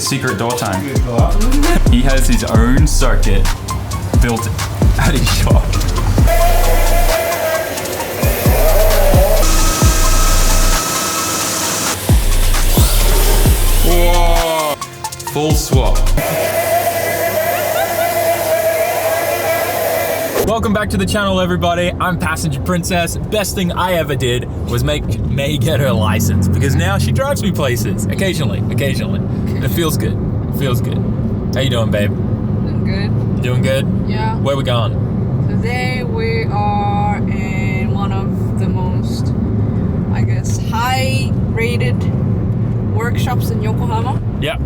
secret door time. He has his own circuit built at his shop. Whoa! Full swap. Welcome back to the channel, everybody. I'm Passenger Princess. Best thing I ever did was make May get her license because now she drives me places. Occasionally. It feels good. How you doing, babe? Doing good. Doing good? Yeah. Where we going? Today we are in one of the most, I guess, high-rated workshops in Yokohama. Yeah.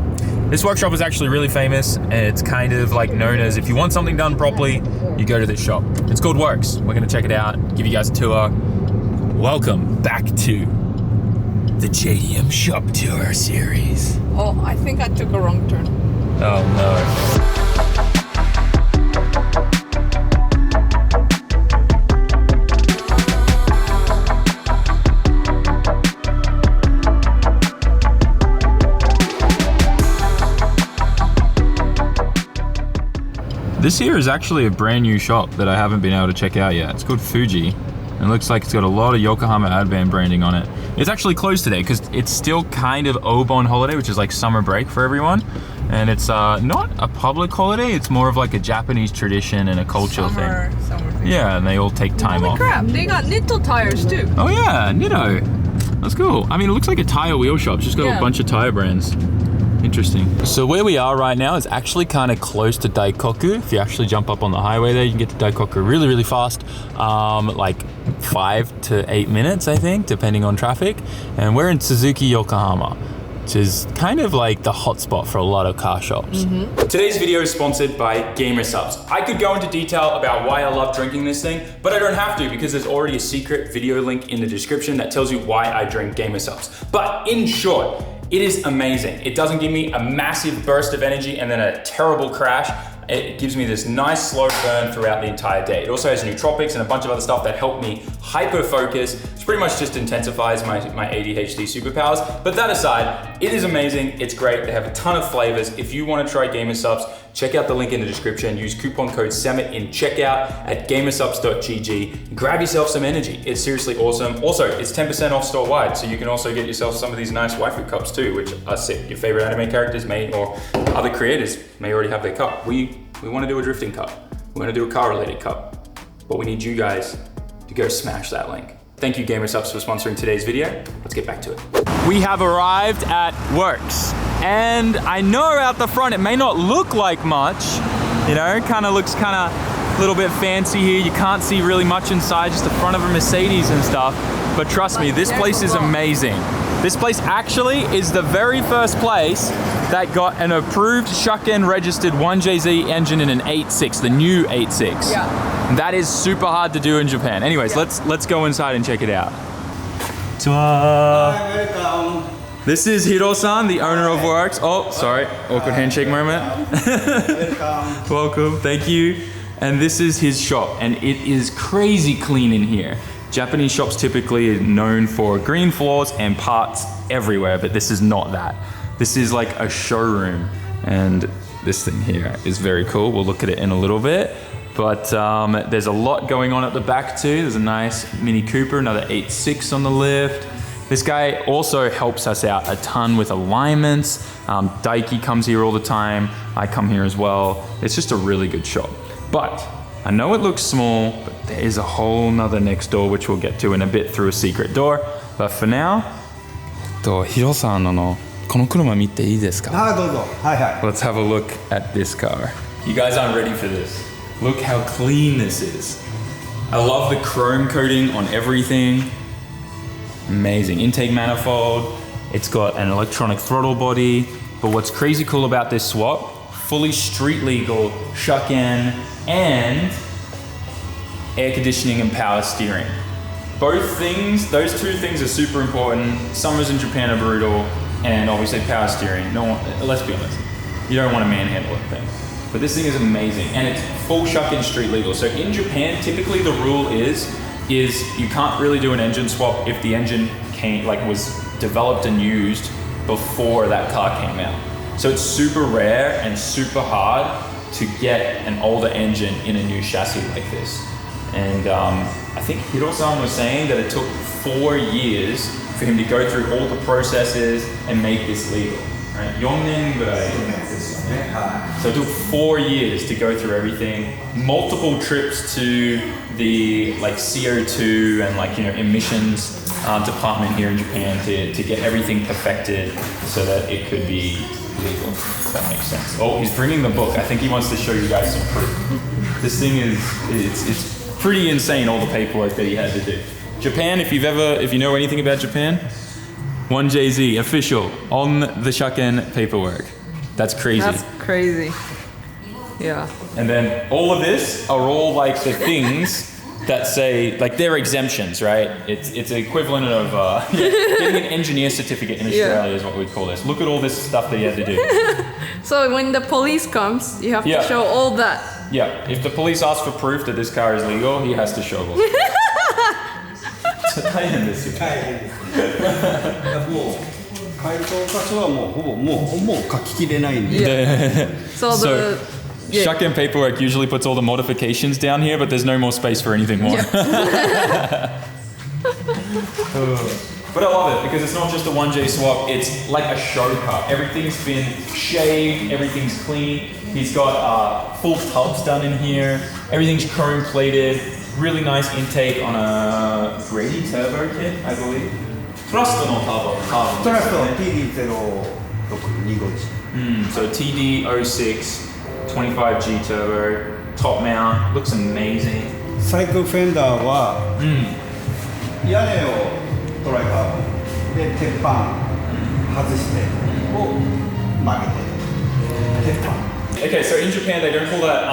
This workshop is actually really famous. It's kind of like known as, if you want something done properly, you go to this shop. It's called Works. We're gonna check it out, give you guys a tour. Welcome back to the JDM Shop Tour series. Oh, I think I took a wrong turn. Oh no. This here is actually a brand new shop that I haven't been able to check out yet. It's called Fuji. And it looks like it's got a lot of Yokohama Advan branding on it. It's actually closed today because it's still kind of Obon holiday, which is like summer break for everyone. And it's not a public holiday, it's more of like a Japanese tradition and a cultural thing. Summer thing. Yeah, and they all take time off. Holy crap, they got Nitto tires too. Oh yeah, Nitto. That's cool. I mean, it looks like a tire wheel shop. It's just got a bunch of tire brands. Interesting. So where we are right now is actually kind of close to Daikoku. If you actually jump up on the highway there, you can get to Daikoku really fast. Like 5 to 8 minutes, I think, depending on traffic. And we're in Suzuki, Yokohama, which is kind of like the hotspot for a lot of car shops. Today's video is sponsored by Gamer Subs. I could go into detail about why I love drinking this thing, but I don't have to because there's already a secret video link in the description that tells you why I drink Gamer Subs. But in short, it is amazing. It doesn't give me a massive burst of energy and then a terrible crash. It gives me this nice slow burn throughout the entire day. It also has nootropics and a bunch of other stuff that help me hyper focus, which pretty much just intensifies my ADHD superpowers. But that aside, it is amazing, it's great. They have a ton of flavors. If you wanna try Gamer Subs, check out the link in the description. Use coupon code SAMMIT in checkout at gamersubs.gg. Grab yourself some energy. It's seriously awesome. Also, it's 10% off store-wide, so you can also get yourself some of these nice waifu cups too, which are sick. Your favorite anime characters may, or other creators may already have their cup. We want to do a drifting cup. We want to do a car-related cup. But we need you guys to go smash that link. Thank you, Gamer Subs, for sponsoring today's video. Let's get back to it. We have arrived at Works. And I know out the front, it may not look like much, you know, kind of looks kind of a little bit fancy here. You can't see really much inside, just the front of a Mercedes and stuff. But trust me, this place is amazing. This place actually is the very first place that got an approved Shukken registered 1JZ engine in an 8.6, the new 8.6. Yeah. That is super hard to do in Japan. Anyways, let's go inside and check it out. Hi, welcome. This is Hiro-san, the owner of Works. Oh, sorry, awkward handshake moment. Welcome. Welcome, thank you. And this is his shop, and it is crazy clean in here. Japanese shops typically are known for green floors and parts everywhere, but this is not that. This is like a showroom, and this thing here is very cool. We'll look at it in a little bit. But there's a lot going on at the back too. There's a nice Mini Cooper, another 8.6 on the lift. This guy also helps us out a ton with alignments. Daiki comes here all the time. I come here as well. It's just a really good shop. But I know it looks small, but there is a whole nother next door, which we'll get to in a bit through a secret door. But for now, Hiro-sanのこの車見ていいですか? はい、どうぞ。はいはい。 Let's have a look at this car. You guys aren't ready for this. Look how clean this is. I love the chrome coating on everything. Amazing. Intake manifold. It's got an electronic throttle body. But what's crazy cool about this swap, fully street legal Shukken and air conditioning and power steering. Both things, those two things are super important. Summers in Japan are brutal, and obviously power steering. No one, let's be honest, you don't want to manhandle that thing. But this thing is amazing, and it's full Shukken street legal. So in Japan, typically the rule is you can't really do an engine swap if the engine was developed and used before that car came out. So it's super rare and super hard to get an older engine in a new chassis like this. And I think Hiro-san was saying that it took 4 years for him to go through all the processes and make this legal. Right? 4年ぐらいですよね。So it took 4 years to go through everything, multiple trips to the like CO2 and like emissions department here in Japan to get everything perfected so that it could be legal. If that makes sense. Oh, he's bringing the book. I think he wants to show you guys some proof. This thing it's pretty insane, all the paperwork that he had to do. Japan, if you know anything about Japan, 1JZ official on the Shaken paperwork. That's crazy. That's crazy. Yeah. And then all of this are all like the things that say, like they're exemptions, right? It's the equivalent of getting an engineer certificate in Australia is what we call this. Look at all this stuff that he had to do. So when the police comes, you have to show all that. Yeah, if the police ask for proof that this car is legal, he has to show them. 大変ですよ。大変ですね。もう回答箇所はもうほぼ書ききれないんで。So the Shaken paperwork usually puts all the modifications down here, but there's no more space for anything more. But I love it because it's not just a 1J swap, it's like a show car. Everything's been shaved, everything's clean. He's got full tubs done in here. Everything's chrome plated. Really nice intake on a Grady turbo kit, I believe. Thrust no turbo. Thrust TD0625G. So TD06, 25G turbo, top mount, looks amazing. サイクルフェンダーは、屋根をトライカーボンで鉄板外してを曲げて鉄板。Okay, so in Japan they don't call that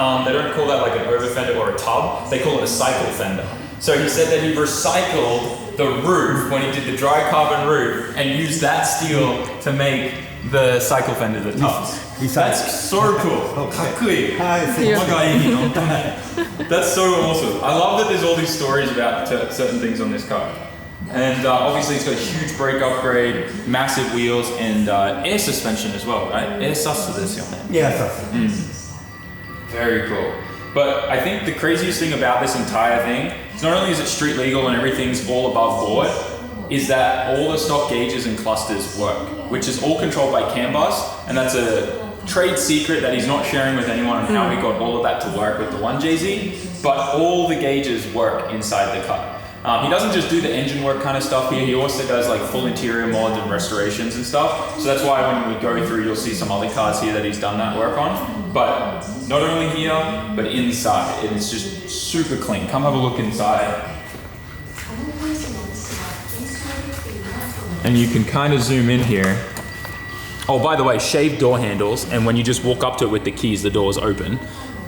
like an over fender or a tub. They call it a cycle fender. So he said that he recycled the roof when he did the dry carbon roof and used that steel to make the cycle fender, the tubs. That's so cool. Okay. That's so awesome. I love that there's all these stories about certain things on this car. And obviously it's got a huge brake upgrade, massive wheels, and air suspension as well, right? Air susですよね。Yes. Very cool. But I think the craziest thing about this entire thing is not only is it street legal and everything's all above board, is that all the stock gauges and clusters work, which is all controlled by CAN bus, and that's a trade secret that he's not sharing with anyone on how he got all of that to work with the 1JZ, but all the gauges work inside the car. He doesn't just do the engine work kind of stuff here, he also does like full interior mods and restorations and stuff. So that's why when we go through, you'll see some other cars here that he's done that work on. But not only here, but inside. It's just super clean. Come have a look inside. And you can kind of zoom in here. Oh, by the way, shaved door handles, and when you just walk up to it with the keys, the doors open.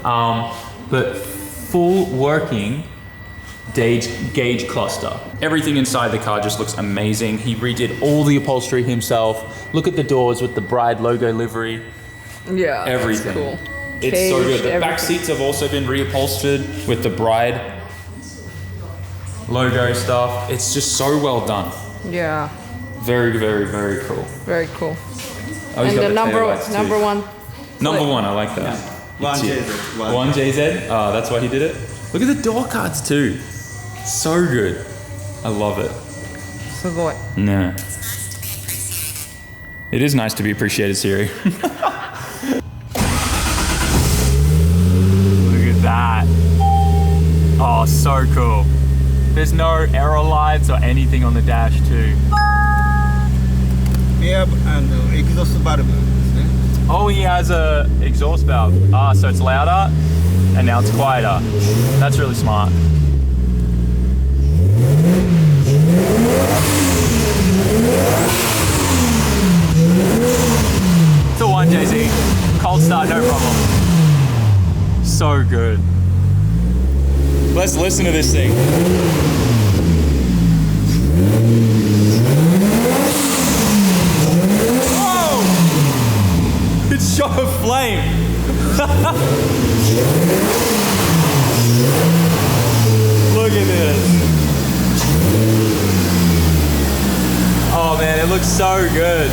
But full working gauge cluster. Everything inside the car just looks amazing. He redid all the upholstery himself. Look at the doors with the Bride logo livery. Yeah, everything. Cool. It's Caged, so good. The back everything. seats have also been reupholstered with the Bride logo stuff. It's just so well done. Yeah. Very, very, very cool. Very cool. Oh, he's And got the number taillights too. one. Number one, I like that. 1JZ. 1JZ? Oh, that's why he did it? Look at the door cards too. So good. I love it. すごい. Nah. It is nice to be appreciated, Siri. Look at that. Oh, so cool. There's no arrow lights or anything on the dash too. エアエグゾストバルブですね。 Oh, he has a exhaust valve. Ah, so it's louder and now it's quieter. That's really smart. It's a 1JZ. Cold start, no problem. So good. Let's listen to this thing. Whoa! It shot a flame. Look at this. Oh man, it looks so good.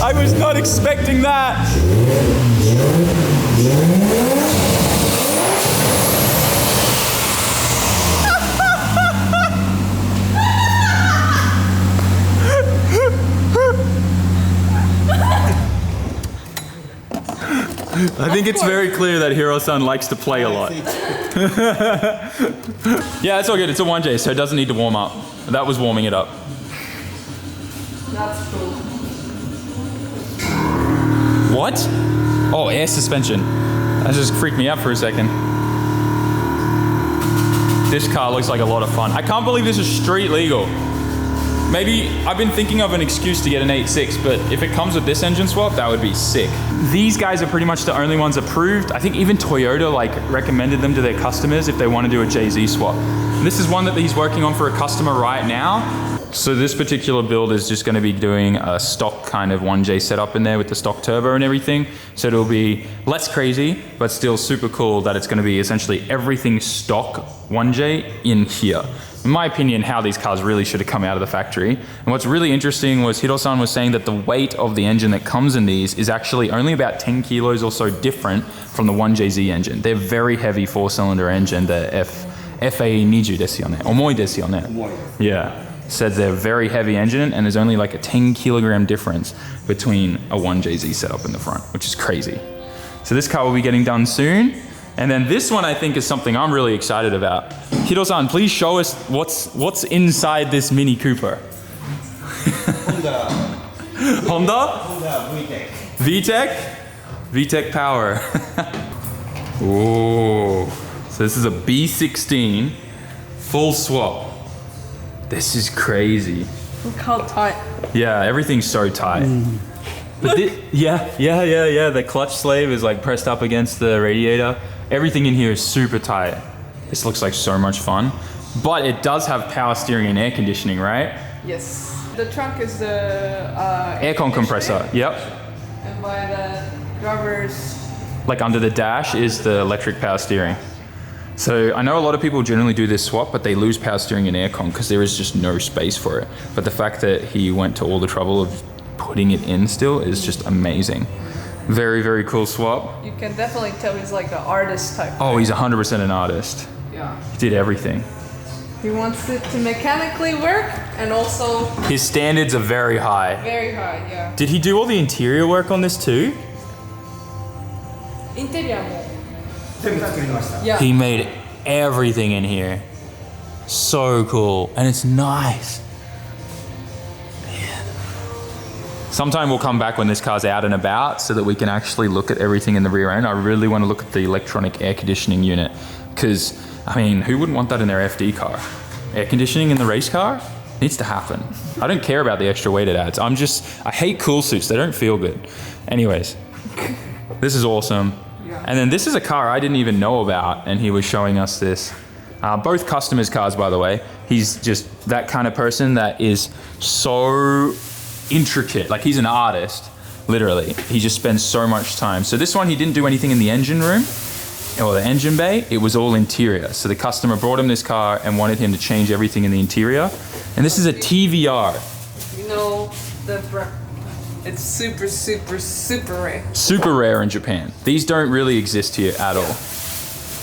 I was not expecting that. I think it's very clear that Hiro-san likes to play a lot. Yeah, it's all good. It's a 1J, so it doesn't need to warm up. That was warming it up. That's cool. What? Oh, air suspension. That just freaked me out for a second. This car looks like a lot of fun. I can't believe this is street legal. Maybe I've been thinking of an excuse to get an 8.6, but if it comes with this engine swap, that would be sick. These guys are pretty much the only ones approved. I think even Toyota recommended them to their customers if they want to do a JZ swap. And this is one that he's working on for a customer right now. So this particular build is just going to be doing a stock kind of 1J setup in there with the stock turbo and everything. So it'll be less crazy, but still super cool that it's going to be essentially everything stock 1J in here. In my opinion, how these cars really should have come out of the factory. And what's really interesting was Hiro-san was saying that the weight of the engine that comes in these is actually only about 10 kilos or so different from the 1JZ engine. They're very heavy 4-cylinder engine, the FA20 desu yone, omoi desu yone. Yeah. Said they're very heavy engine and there's only like a 10 kilogram difference between a 1JZ setup in the front, which is crazy. So this car will be getting done soon. And then this one I think is something I'm really excited about. Hiro-san, please show us what's inside this Mini Cooper. Honda VTEC. VTEC? VTEC power. Ooh. So this is a B16 full swap. This is crazy. Look how tight. Yeah, everything's so tight. But yeah. The clutch slave is like pressed up against the radiator. Everything in here is super tight. This looks like so much fun. But it does have power steering and air conditioning, right? Yes. The trunk is the aircon compressor. Yep. And by the driver's... Like under the dash is the electric power steering. So I know a lot of people generally do this swap, but they lose power steering and aircon because there is just no space for it. But the fact that he went to all the trouble of putting it in still is just amazing. Very, very cool swap. You can definitely tell he's like the artist type. Oh, he's 100% an artist. Yeah. He did everything. He wants it to mechanically work and also... His standards are very high. Very high, yeah. Did he do all the interior work on this too? Interior mo. Yeah. He made everything in here. So cool. And it's nice. Man. Sometime we'll come back when this car's out and about so that we can actually look at everything in the rear end. I really want to look at the electronic air conditioning unit because, I mean, who wouldn't want that in their FD car? Air conditioning in the race car? Needs to happen. I don't care about the extra weight it adds. I hate cool suits. They don't feel good. Anyways, this is awesome. And then this is a car I didn't even know about, and he was showing us this. Both customers' cars, by the way. He's just that kind of person that is so intricate. Like, he's an artist, literally. He just spends so much time. So this one, he didn't do anything in the engine room or the engine bay. It was all interior. So the customer brought him this car and wanted him to change everything in the interior. And this is a TVR. You know, it's super, super, super rare. Super rare in Japan. These don't really exist here at all.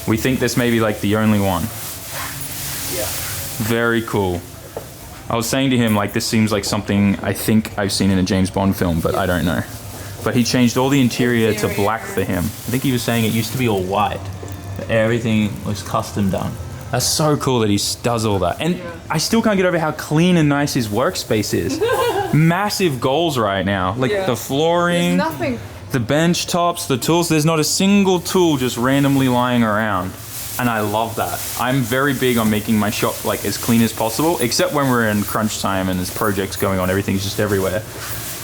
We think this may be like the only one. Yeah. Very cool. I was saying to him, like, this seems like something I think I've seen in a James Bond film, but I don't know. But he changed all the interior to black for him. I think he was saying it used to be all white. But everything was custom done. That's so cool that he does all that. And I still can't get over how clean and nice his workspace is. Massive goals right now. Like the flooring, There's nothing. the bench tops, the tools. There's not a single tool just randomly lying around. And I love that. I'm very big on making my shop like as clean as possible, except when we're in crunch time and there's projects going on, everything's just everywhere.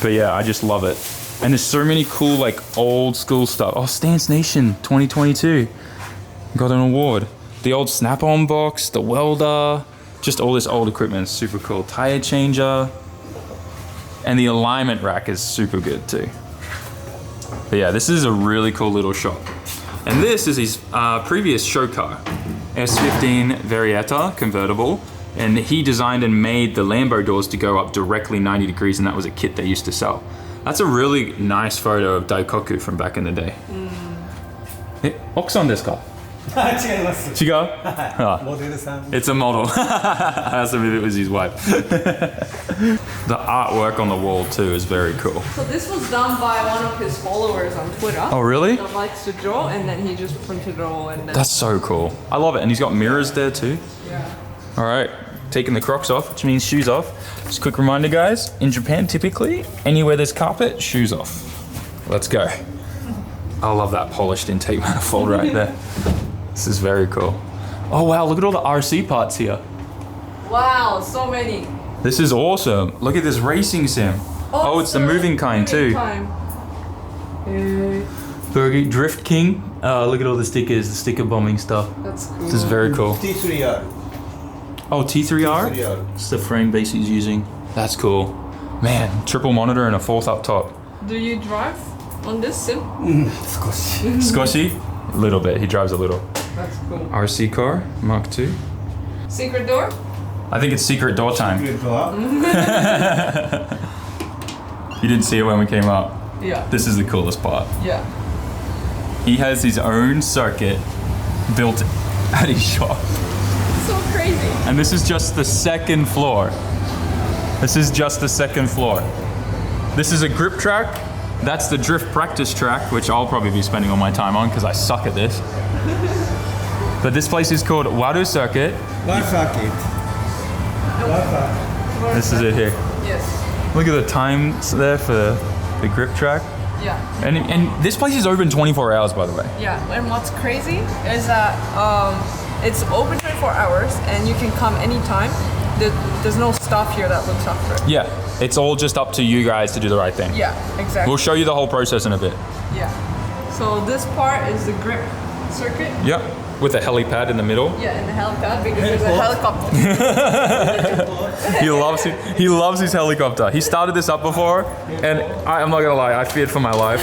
But yeah, I just love it. And there's so many cool like old school stuff. Oh, Stance Nation 2022. Got an award. The old snap-on box, the welder, just all this old equipment is super cool. Tire changer. And the alignment rack is super good too. But yeah, this is a really cool little shop. And this is his previous show car, S15 Varietta convertible. And he designed and made the Lambo doors to go up directly 90 degrees, and that was a kit they used to sell. That's a really nice photo of Daikoku from back in the day. Okusan desu ka? 違います。違う? モデルさん。 It's a model. I asked him if it was his wife. The artwork on the wall too is very cool. So this was done by one of his followers on Twitter. Oh really? That likes to draw, and then he just printed it all. And then That's so cool. I love it. And he's got mirrors there too. yeah. All right, taking the Crocs off, which means shoes off. Just a quick reminder, guys, in Japan, typically, anywhere there's carpet, shoes off. Let's go. I love that polished intake manifold right there. This is very cool. Oh wow, look at all the RC parts here. Wow, so many. This is awesome. Look at this racing sim. Oh, it's the moving kind too. Fergie, Drift King. Look at all the stickers, the sticker bombing stuff. That's cool. This is very cool. T3R. Oh, T3R? T3R. It's the frame base he's using. That's cool. Man, triple monitor and a fourth up top. Do you drive on this sim? 少し。 Skoshi? A little bit. He drives a little. That's cool. RC car, Mark II. Secret door? I think it's secret door time. グレードは You didn't see it when we came up. Yeah. This is the coolest part. Yeah. He has his own circuit built at his shop. So crazy. And this is just the second floor. This is just the second floor. This is a grip track. That's the drift practice track, which I'll probably be spending all my time on because I suck at this. But this place is called Waru Circuit. One circuit. One circuit. This is it here. Yes. Look at the times there for the grip track. Yeah. And this place is open 24 hours, by the way. Yeah. And what's crazy is that it's open 24 hours and you can come anytime. There's no staff here that looks after it. Yeah, it's all just up to you guys to do the right thing. Yeah, exactly. We'll show you the whole process in a bit. Yeah. So this part is the grip circuit. Yep, with a helipad in the middle. Yeah, and the helipad because there's a helicopter. He loves his helicopter. He started this up before, and I'm not gonna lie, I feared for my life.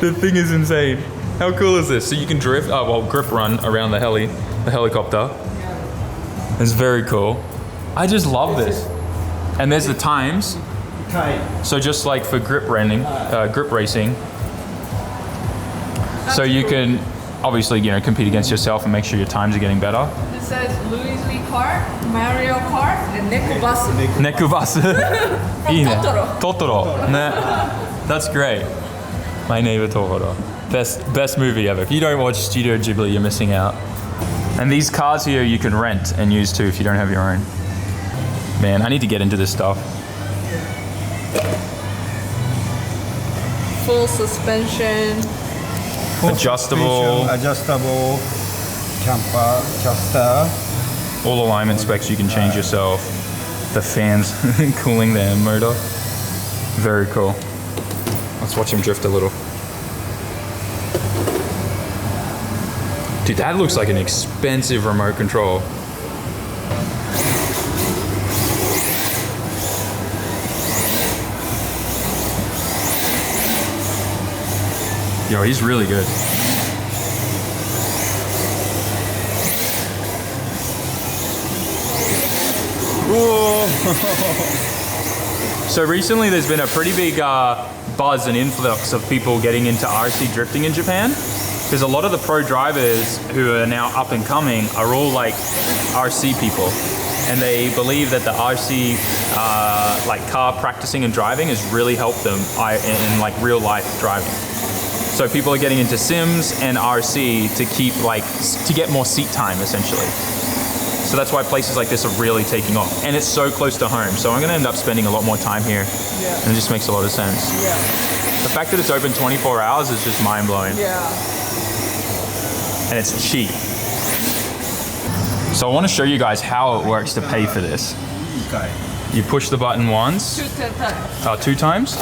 The thing is insane. How cool is this? So you can drift, grip run around the helicopter. It's very cool. I just love this. And there's the times. Time. So just like for grip racing. So you can obviously, compete against yourself and make sure your times are getting better. It says Louis V Kart, Mario Kart, and Nekubus. Nekubus. Totoro. That's great. My neighbor Totoro. Best movie ever. If you don't watch Studio Ghibli, you're missing out. And these cars here you can rent and use too if you don't have your own. Man, I need to get into this stuff. Full suspension. Adjustable. Adjustable. Camper. Caster. All alignment specs you can change yourself. The fans cooling the motor. Very cool. Let's watch him drift a little. Dude, that looks like an expensive remote control. Yo, he's really good. Whoa. So recently there's been a pretty big buzz and influx of people getting into RC drifting in Japan. Because a lot of the pro drivers who are now up and coming are all like RC people. And they believe that the RC car practicing and driving has really helped them in like real life driving. So people are getting into sims and RC to get more seat time essentially. So that's why places like this are really taking off. And it's so close to home. So I'm gonna end up spending a lot more time here. Yeah. And it just makes a lot of sense. Yeah. The fact that it's open 24 hours is just mind blowing. Yeah. And it's cheap. So I want to show you guys how it works to pay for this. Okay. You push the button once, 2 times,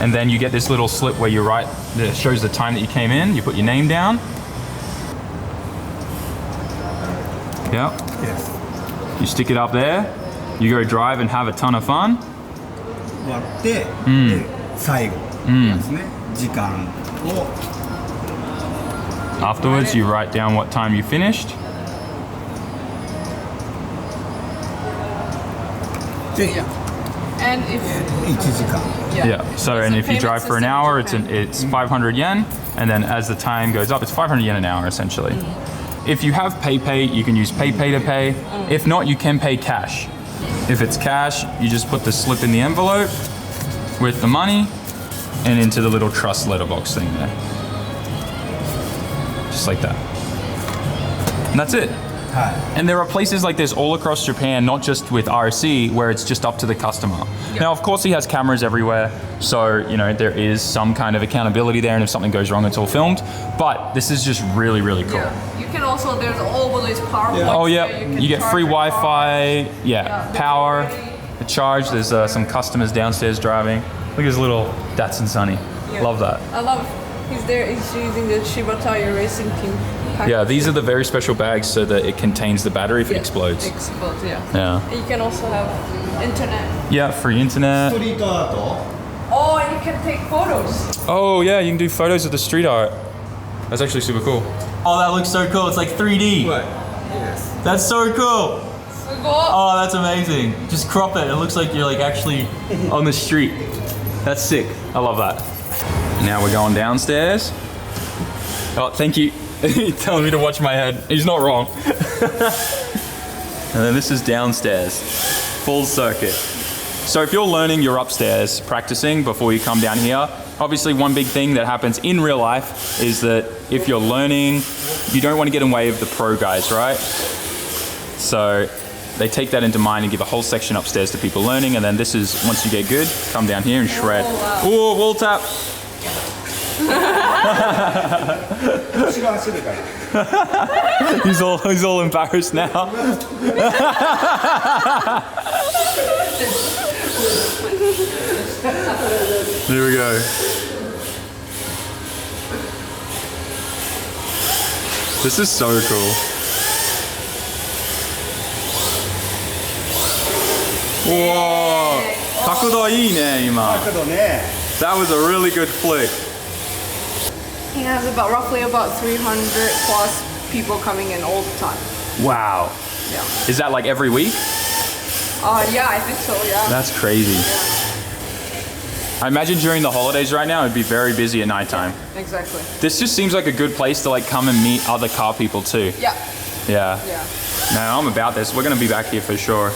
and then you get this little slip where you write that shows the time that you came in. You put your name down. Yeah. Yes. You stick it up there. You go drive and have a ton of fun. 終わって、で最後ですね。時間を Afterwards, you write down what time you finished. で Yeah. And if 1時間 Yeah. So, and if you drive for an hour, it's 500 yen, and then as the time goes up, it's 500 yen an hour essentially. If you have PayPay, you can use PayPay to pay. If not, you can pay cash. If it's cash, you just put the slip in the envelope with the money and into the little trust letterbox thing there. Just like that. And that's it. はい And there are places like this all across Japan, not just with RC, where it's just up to the customer. Now, of course, he has cameras everywhere, so, you know, there is some kind of accountability there, and if something goes wrong, it's all filmed. But this is just really, really cool. Yeah. You can also, there's all of these power points. Oh, yeah, there. you get charge free your car. Wi-Fi, yeah, power, the charge. There's some customers downstairs driving. Look at his little Datsun Sunny. Yeah. Love that. I love, he's there, he's using the Shiba Tire racing team. Yeah, these are the very special bags so that it contains the battery if it explodes. Explodes, yeah. Yeah. You can also have internet. Yeah, free ス internet. トリートアート Oh, and you can take photos. Oh yeah, you can do photos of the street art. That's actually super cool. Oh, that looks so cool. It's like 3D. Yes That's so cool. Sugo. Oh, that's amazing. Just crop it. It looks like you're like actually on the street. That's sick. I love that. Now we're going downstairs. Oh, thank you. He's telling me to watch my head. He's not wrong. And then this is downstairs. Full circuit. So if you're learning, you're upstairs practicing before you come down here. Obviously, one big thing that happens in real life is that if you're learning, you don't want to get in the way of the pro guys, right? So they take that into mind and give a whole section upstairs to people learning. And then this is, once you get good, come down here and shred. Ooh, wall tap. 後ろ走るから He's all embarrassed now. There we go. This is so cool. Whoa! 角度いいね今。だけどね That was a really good flick. He has roughly about 300 plus people coming in all the time. Wow. Yeah. Is that like every week? Yeah, I think so, yeah. That's crazy. I imagine during the holidays right now, it'd be very busy at nighttime. Exactly. This just seems like a good place to like come and meet other car people too. Yeah. Yeah. Yeah. No, I'm about this. We're gonna be back here for sure.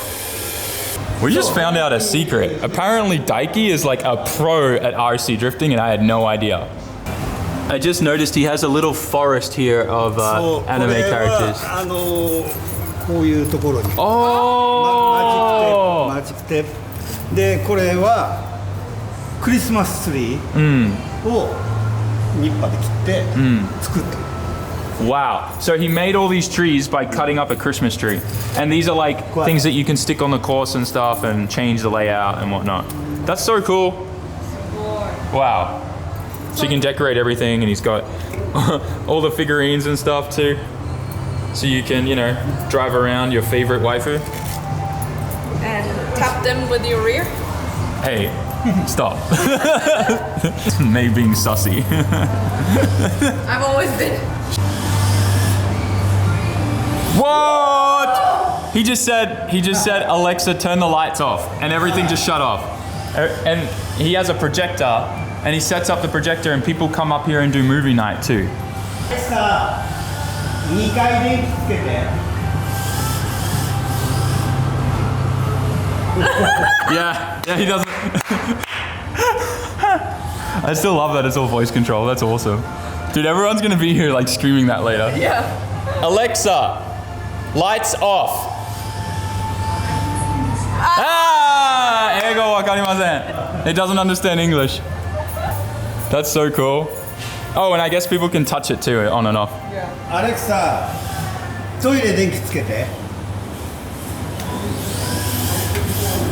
We just found out a secret. Apparently Daiki is like a pro at RC drifting and I had no idea. I just noticed he has a little forest here of そう anime これは characters. こういうところに Oh! マジックテープでこれはクリスマスツリーをニッパーで切って作った、 Wow. So he made all these trees by cutting up a Christmas tree. And these are like things that you can stick on the course and stuff and change the layout and whatnot. That's so cool. Wow. So you can decorate everything and he's got all the figurines and stuff too. So you can, you know, drive around your favorite waifu. And tap them with your rear. Hey, stop. Me being sussy. I've always been. What? He just said, Alexa, turn the lights off, and everything just shut off. And he has a projector, and he sets up the projector, and people come up here and do movie night too. さあ2回電気つけて Yeah, he doesn't. I still love that it's all voice control. That's awesome. Dude, everyone's gonna be here like screaming that later. Yeah. Alexa, lights off. Ah! Eigo wakarimasen. It doesn't understand English. That's so cool. Oh, and I guess people can touch it too, on and off. アレクサトイレ電気つけて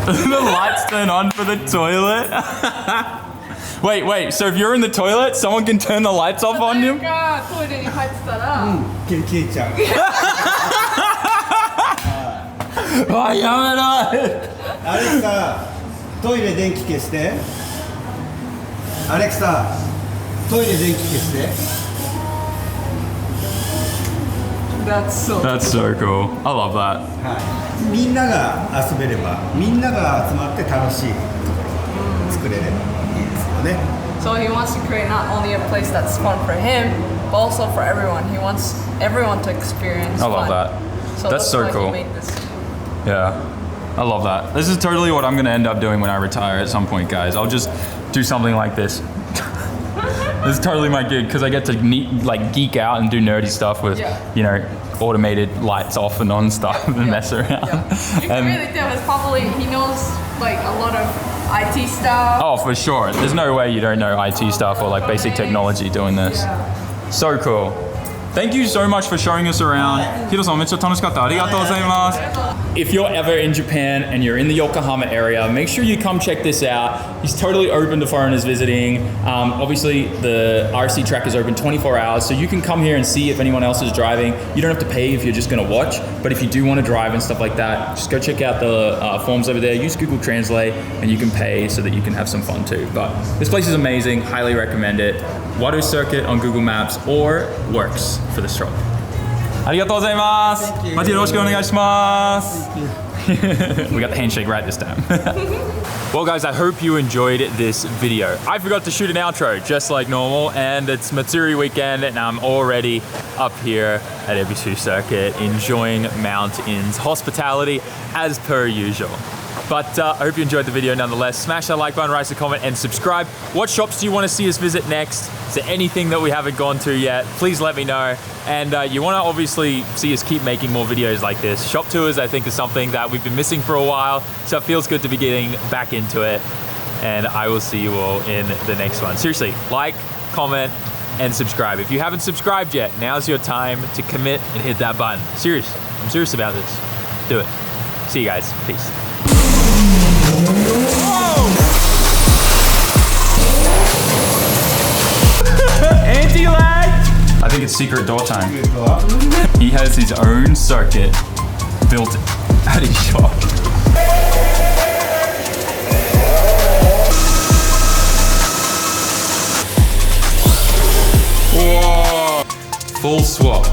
The lights turn on for the toilet. Wait, so if you're in the toilet, someone can turn the lights off on you? トイレに入ってたら、消えちゃう Oh, やめろアレクサトイレ電気消してアレクサトイレ電気消して That That's so cool. I love that. はい、みんなが遊べれば、みんなが集まって楽しいところを作れればいいですよね。So he wants to create not only a place that's fun for him, but also for everyone. He wants everyone to experience I love fun. that. So That's so why cool. He made this. Yeah, I love that. This is totally what I'm gonna end up doing when I retire at some point, guys. I'll just do something like this. This is totally my gig because I get to geek out and do nerdy stuff with, you know, automated lights off and on stuff and mess around. Yeah. You can really tell it's probably, he knows like a lot of IT stuff. Oh, for sure. There's no way you don't know IT stuff or like basic technology doing this. Yeah. So cool. Thank you so much for showing us around. Hiro-san, めっちゃ楽しかった。ありがとうございます。If you're ever in Japan and you're in the Yokohama area, make sure you come check this out. He's totally open to foreigners visiting. Obviously, the RC track is open 24 hours, so you can come here and see if anyone else is driving. You don't have to pay if you're just going to watch, but if you do want to drive and stuff like that, just go check out the forms over there. Use Google Translate, and you can pay so that you can have some fun too. But this place is amazing. Highly recommend it. Wado Circuit on Google Maps or works for this trip. ありがとうございます。またよろしくお願いします。We got the handshake right this time. Well guys, I hope you enjoyed this video. I forgot to shoot an outro just like normal, and it's Matsuri weekend and I'm already up here at Ebisu Circuit enjoying mountains hospitality as per usual. But I hope you enjoyed the video nonetheless. Smash that like button, write a comment, and subscribe. What shops do you want to see us visit next? Is there anything that we haven't gone to yet? Please let me know. And you want to obviously see us keep making more videos like this. Shop tours, I think, is something that we've been missing for a while, so it feels good to be getting back into it. And I will see you all in the next one. Seriously, like, comment, and subscribe. If you haven't subscribed yet, now's your time to commit and hit that button. Serious. I'm serious about this. Do it. See you guys. Peace. Anti-lag! I think it's secret door time. He has his own circuit built at his shop. Whoa! Full swap.